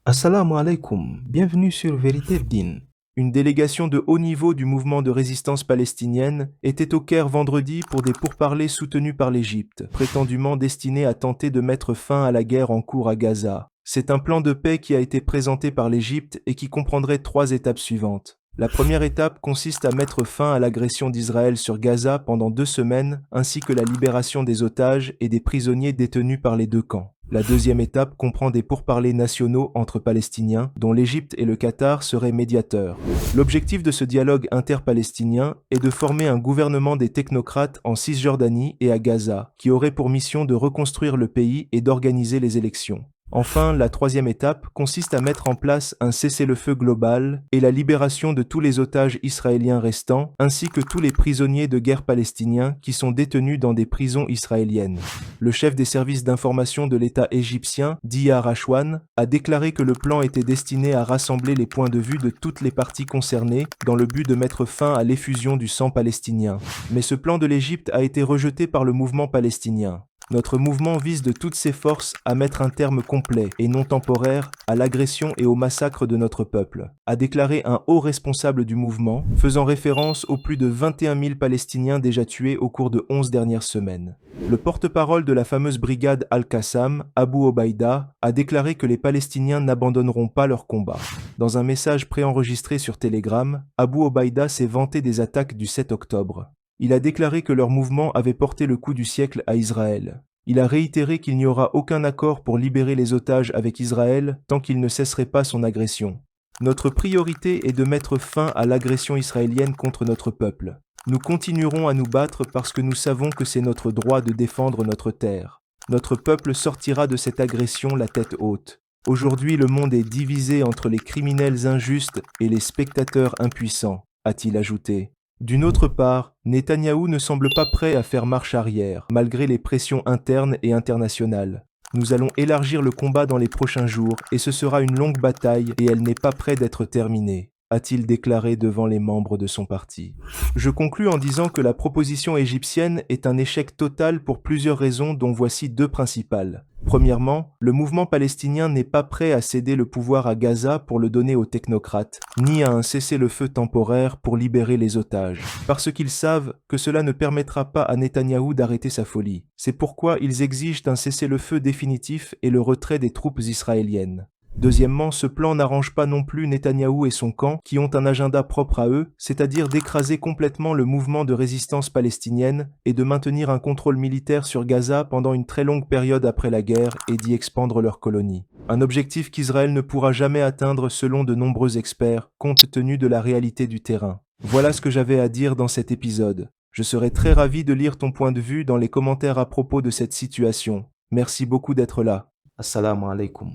Assalamu alaikum, bienvenue sur Vérité Din. Une délégation de haut niveau du mouvement de résistance palestinienne était au Caire vendredi pour des pourparlers soutenus par l'Égypte, prétendument destinés à tenter de mettre fin à la guerre en cours à Gaza. C'est un plan de paix qui a été présenté par l'Égypte et qui comprendrait 3 étapes suivantes. La première étape consiste à mettre fin à l'agression d'Israël sur Gaza pendant 2 semaines, ainsi que la libération des otages et des prisonniers détenus par les 2 camps. La deuxième étape comprend des pourparlers nationaux entre Palestiniens, dont l'Égypte et le Qatar seraient médiateurs. L'objectif de ce dialogue interpalestinien est de former un gouvernement des technocrates en Cisjordanie et à Gaza, qui aurait pour mission de reconstruire le pays et d'organiser les élections. Enfin, la troisième étape consiste à mettre en place un cessez-le-feu global et la libération de tous les otages israéliens restants, ainsi que tous les prisonniers de guerre palestiniens qui sont détenus dans des prisons israéliennes. Le chef des services d'information de l'État égyptien, Dia Rachwan, a déclaré que le plan était destiné à rassembler les points de vue de toutes les parties concernées dans le but de mettre fin à l'effusion du sang palestinien. Mais ce plan de l'Égypte a été rejeté par le mouvement palestinien. Notre mouvement vise de toutes ses forces à mettre un terme complet et non temporaire à l'agression et au massacre de notre peuple, a déclaré un haut responsable du mouvement, faisant référence aux plus de 21 000 Palestiniens déjà tués au cours de 11 dernières semaines. Le porte-parole de la fameuse brigade Al-Qassam, Abu Obaïda, a déclaré que les Palestiniens n'abandonneront pas leur combat. Dans un message préenregistré sur Telegram, Abu Obaïda s'est vanté des attaques du 7 octobre. Il a déclaré que leur mouvement avait porté le coup du siècle à Israël. Il a réitéré qu'il n'y aura aucun accord pour libérer les otages avec Israël tant qu'il ne cesserait pas son agression. Notre priorité est de mettre fin à l'agression israélienne contre notre peuple. Nous continuerons à nous battre parce que nous savons que c'est notre droit de défendre notre terre. Notre peuple sortira de cette agression la tête haute. Aujourd'hui, le monde est divisé entre les criminels injustes et les spectateurs impuissants, a-t-il ajouté. D'une autre part, Netanyahou ne semble pas prêt à faire marche arrière, malgré les pressions internes et internationales. Nous allons élargir le combat dans les prochains jours et ce sera une longue bataille et elle n'est pas près d'être terminée, a-t-il déclaré devant les membres de son parti. Je conclus en disant que la proposition égyptienne est un échec total pour plusieurs raisons dont voici 2 principales. Premièrement, le mouvement palestinien n'est pas prêt à céder le pouvoir à Gaza pour le donner aux technocrates, ni à un cessez-le-feu temporaire pour libérer les otages, parce qu'ils savent que cela ne permettra pas à Netanyahou d'arrêter sa folie. C'est pourquoi ils exigent un cessez-le-feu définitif et le retrait des troupes israéliennes. Deuxièmement, ce plan n'arrange pas non plus Netanyahou et son camp qui ont un agenda propre à eux, c'est-à-dire d'écraser complètement le mouvement de résistance palestinienne et de maintenir un contrôle militaire sur Gaza pendant une très longue période après la guerre et d'y expandre leurs colonies. Un objectif qu'Israël ne pourra jamais atteindre selon de nombreux experts, compte tenu de la réalité du terrain. Voilà ce que j'avais à dire dans cet épisode. Je serais très ravi de lire ton point de vue dans les commentaires à propos de cette situation. Merci beaucoup d'être là. Assalamu alaikum.